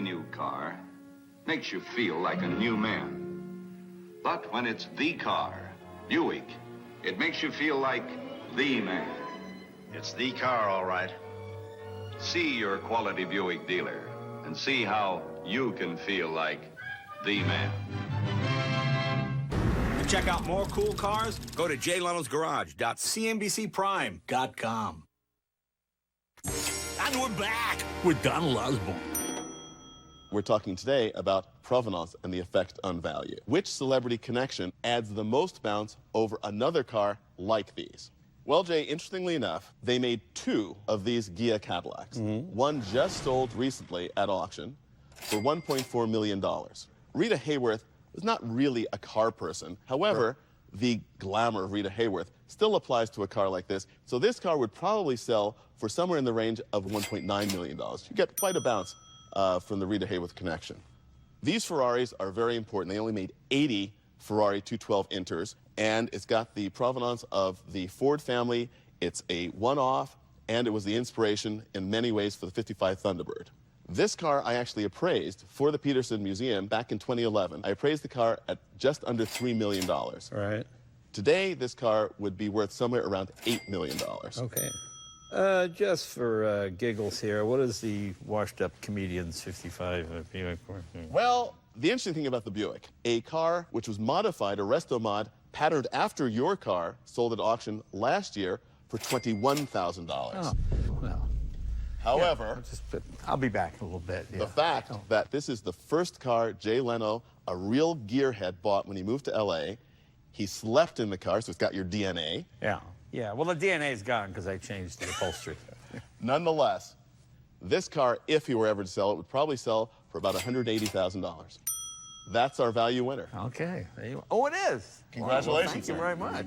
any new car makes you feel like a new man. But when it's the car, Buick, it makes you feel like the man. It's the car, all right. See your quality Buick dealer and see how you can feel like the man. To check out more cool cars, go to jlenosgarage.cnbcprime.com. And we're back with Donald Osborne. We're talking today about provenance and the effect on value. Which celebrity connection adds the most bounce over another car like these? Well, Jay, interestingly enough, they made 2 of these Ghia Cadillacs. One just sold recently at auction for $1.4 million. Rita Hayworth was not really a car person. However, the glamour of Rita Hayworth still applies to a car like this. So this car would probably sell for somewhere in the range of $1.9 million. You get quite a bounce from the Rita Hayworth connection. These Ferraris are very important. They only made 80 Ferrari 212 Inters, and it's got the provenance of the Ford family. It's a one-off, and it was the inspiration in many ways for the 55 Thunderbird. This car I actually appraised for the Peterson Museum back in 2011. I appraised the car at just under $3 million. Right. Today, this car would be worth somewhere around $8 million. Okay. Just for giggles here, what is the washed-up comedian's 55 Buick? Well, the interesting thing about the Buick, a car which was modified, a resto mod, patterned after your car, sold at auction last year for $21,000. Oh, well. However, Yeah, I'll be back in a little bit. The fact that this is the first car Jay Leno, a real gearhead, bought when he moved to L.A., he slept in the car, so it's got your DNA. Yeah. Yeah, well, the DNA is gone because I changed the upholstery. Nonetheless, this car, if he were ever to sell it, would probably sell for about $180,000. That's our value winner. Okay. Oh, it is. Congratulations. Well, thank you very much.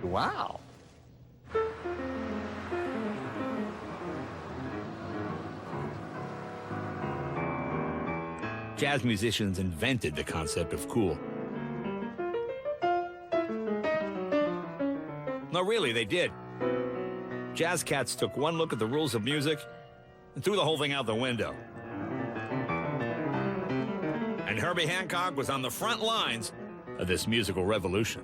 Wow. Jazz musicians invented the concept of cool. No, really, they did. Jazz cats took one look at the rules of music and threw the whole thing out the window. And Herbie Hancock was on the front lines of this musical revolution.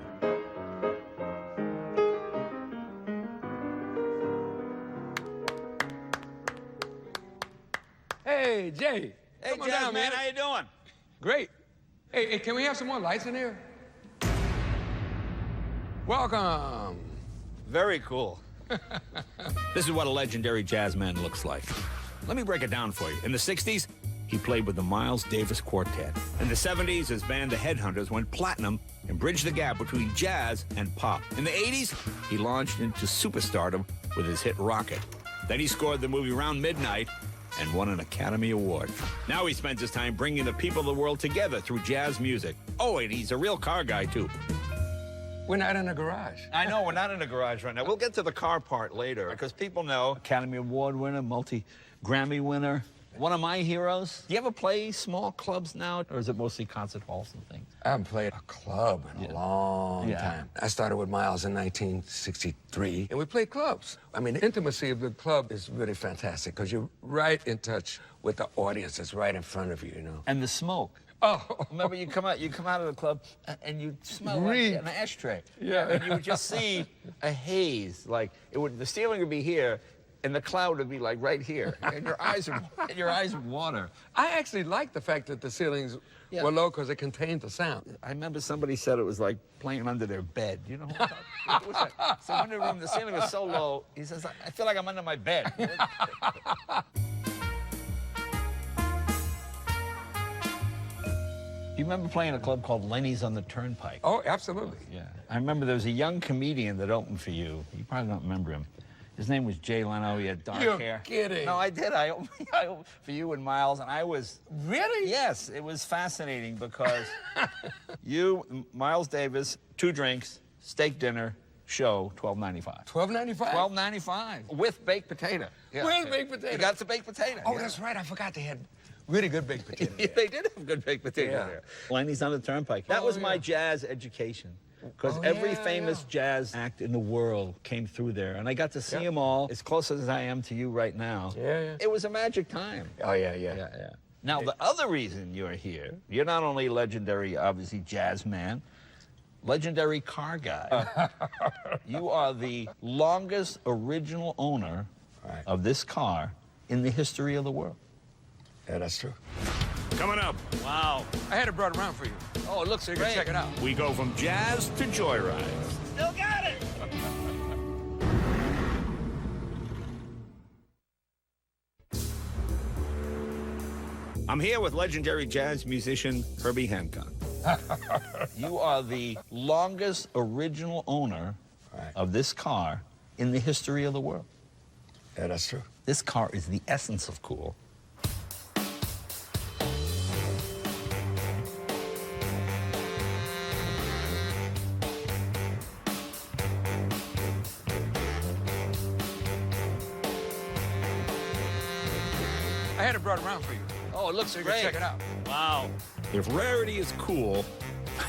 Hey, Jay. Hey, Come on Jazz down, man, how you doing? Great. Hey, can we have some more lights in here? Welcome. Very cool. This is what a legendary jazz man looks like. Let me break it down for you. In the 60s, he played with the Miles Davis Quartet. In the 70s, his band, The Headhunters, went platinum and bridged the gap between jazz and pop. In the 80s, he launched into superstardom with his hit Rocket. Then he scored the movie Round Midnight and won an Academy Award. Now he spends his time bringing the people of the world together through jazz music. Oh, and he's a real car guy, too. We're not in a garage. I know, we're not in a garage right now. We'll get to the car part later, because people know. Academy Award winner, multi-Grammy winner. One of my heroes. Do you ever play small clubs now, or is it mostly concert halls and things? I haven't played a club in a long time. I started with Miles in 1963, and we played clubs. I mean, the intimacy of the club is really fantastic, because you're right in touch with the audience that's right in front of you, you know. And the smoke. Oh. Remember, you come out of the club and you smell like an ashtray. Yeah. And you would just see a haze, like the ceiling would be here, and the cloud would be like right here, and your eyes would water. I actually like the fact that the ceilings were low because it contained the sound. I remember somebody said it was like playing under their bed. You know what I'm talking about? So in the room, the ceiling was so low. He says, "I feel like I'm under my bed." You remember playing a club called Lenny's on the Turnpike? Oh, absolutely. Yeah. I remember there was a young comedian that opened for you. You probably don't remember him. His name was Jay Leno. He had dark hair. You're kidding. No, I did. I opened for you and Miles, and I was... Really? Yes. It was fascinating because you, Miles Davis, 2 drinks, steak dinner, show, $12.95. $12.95? $12.95 with baked potato. Yeah. With baked potato? You got the baked potato. Oh, that's right. I forgot they had really good baked potato. They did have good baked potato there. Lenny's on the Turnpike. That was my jazz education. because every famous jazz act in the world came through there. And I got to see them all as close as I am to you right now. Yeah. It was a magic time. Oh, yeah. Now, the other reason you're here, you're not only legendary, obviously, jazz man, legendary car guy. You are the longest original owner of this car in the history of the world. Yeah, that's true. Coming up, wow. I had it brought around for you. Oh, it looks So you great. can check it out. We go from jazz to joyride. Still got it. I'm here with legendary jazz musician Herbie Hancock. You are the longest original owner of this car in the history of the world. Yeah, that's true. This car is the essence of cool. I had it brought around for you. Oh, it looks So you great. can check it out. Wow. If rarity is cool,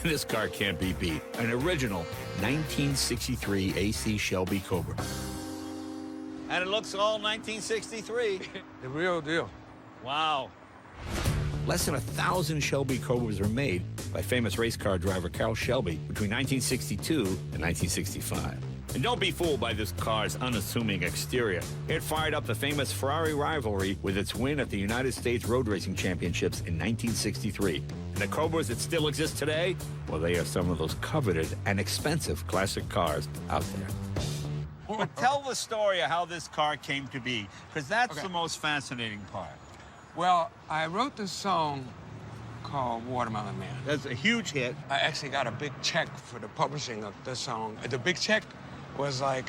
this car can't be beat. An original 1963 AC Shelby Cobra. And it looks all 1963. The real deal. Wow. Less than 1,000 Shelby Cobras were made by famous race car driver Carl Shelby between 1962 and 1965. And don't be fooled by this car's unassuming exterior. It fired up the famous Ferrari rivalry with its win at the United States Road Racing Championships in 1963. And the Cobras that still exist today, well, they are some of those coveted and expensive classic cars out there. But tell the story of how this car came to be, because that's the most fascinating part. Well, I wrote this song called Watermelon Man. That's a huge hit. I actually got a big check for the publishing of the song. The big check was like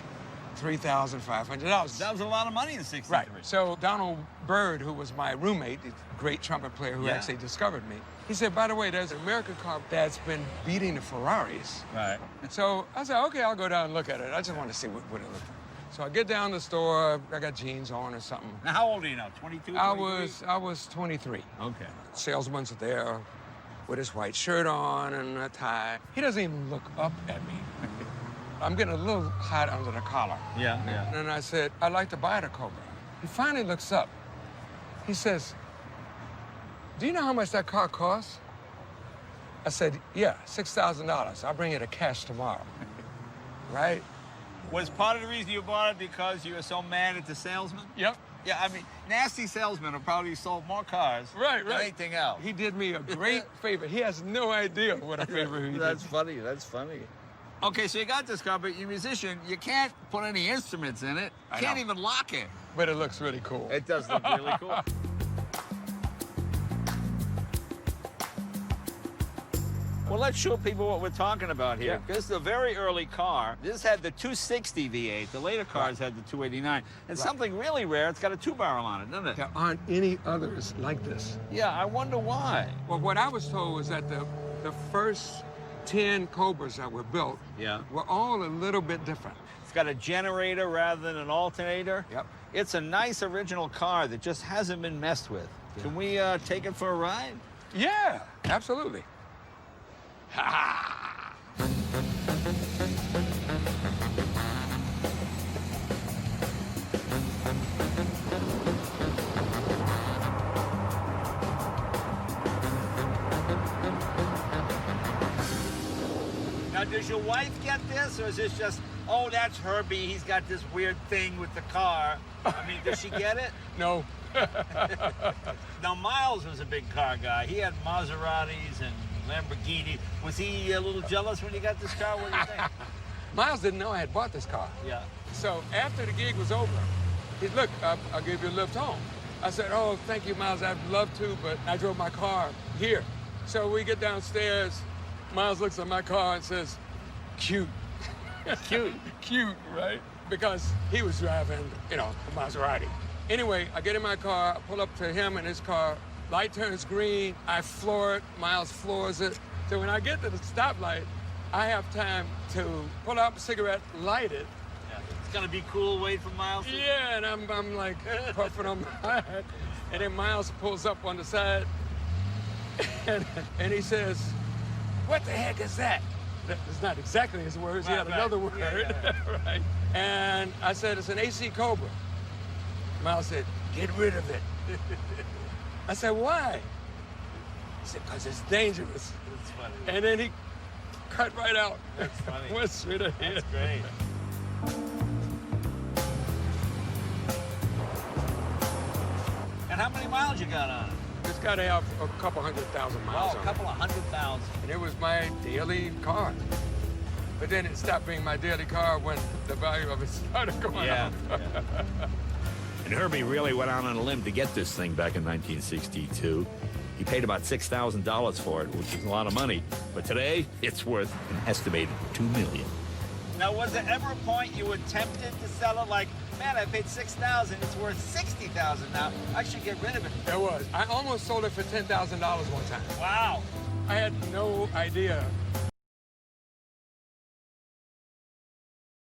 $3,500. That was a lot of money in 63. Right. So Donald Byrd, who was my roommate, the great trumpet player who actually discovered me, he said, by the way, there's an American car that's been beating the Ferraris. Right. So I said, okay, I'll go down and look at it. I just want to see what it looked like. So I get down to the store, I got jeans on or something. Now, how old are you now? 22? I was 23. Okay. Salesman's there with his white shirt on and a tie. He doesn't even look up at me. I'm getting a little hot under the collar. Yeah. And I said, I'd like to buy the Cobra. He finally looks up. He says, do you know how much that car costs? I said, yeah, $6,000. I'll bring you the cash tomorrow. Right? Was part of the reason you bought it because you were so mad at the salesman? Yep. Yeah, I mean, nasty salesmen have probably sold more cars than anything else. He did me a great favor. He has no idea what a favor he did. That's funny. Okay, so you got this car, but you're a musician. You can't put any instruments in it. I Can't know. even lock it. But it looks really cool. It does look really cool. Well, let's show people what we're talking about here. Yeah. This is a very early car. This had the 260 V8. The later cars had the 289. And something really rare, it's got a two-barrel on it, doesn't it? There aren't any others like this. Yeah, I wonder why. Well, what I was told was that the first 10 Cobras that were built were all a little bit different. It's got a generator rather than an alternator. Yep. It's a nice original car that just hasn't been messed with. Yeah. Can we take it for a ride? Yeah, absolutely. Now, does your wife get this, or is this just, oh, that's Herbie, he's got this weird thing with the car? I mean, does she get it? No. Now, Miles was a big car guy. He had Maseratis and Lamborghini. Was he a little jealous when you got this car? What do you think? Miles didn't know I had bought this car. Yeah. So after the gig was over, he said, look, I'll give you a lift home. I said, oh, thank you, Miles. I'd love to, but I drove my car here. So we get downstairs. Miles looks at my car and says, cute. Cute. Cute, right? Because he was driving, you know, a Maserati. Anyway, I get in my car, I pull up to him in his car. Light turns green, I floor it, Miles floors it. So when I get to the stoplight, I have time to pull out a cigarette, light it. Yeah. It's gonna be cool waiting for Miles. Yeah, and I'm like puffing on my head. And then Miles pulls up on the side and he says, what the heck is that? That's not exactly his words. He had another word. Right. And I said, it's an AC Cobra. Miles said, get rid of it. I said, why? He said, because it's dangerous. That's funny. And then he cut right out. That's funny. Went straight ahead. That's great. And how many miles you got on it? It's got to have a couple 100,000 miles Oh, a on couple of 100,000. it. And it was my daily car. But then it stopped being my daily car when the value of it started going up. And Herbie really went out on a limb to get this thing back in 1962. He paid about $6,000 for it, which is a lot of money. But today, it's worth an estimated $2 million. Now, was there ever a point you were tempted to sell it? Like, man, I paid $6,000. It's worth $60,000 now. I should get rid of it. It was. I almost sold it for $10,000 one time. Wow. I had no idea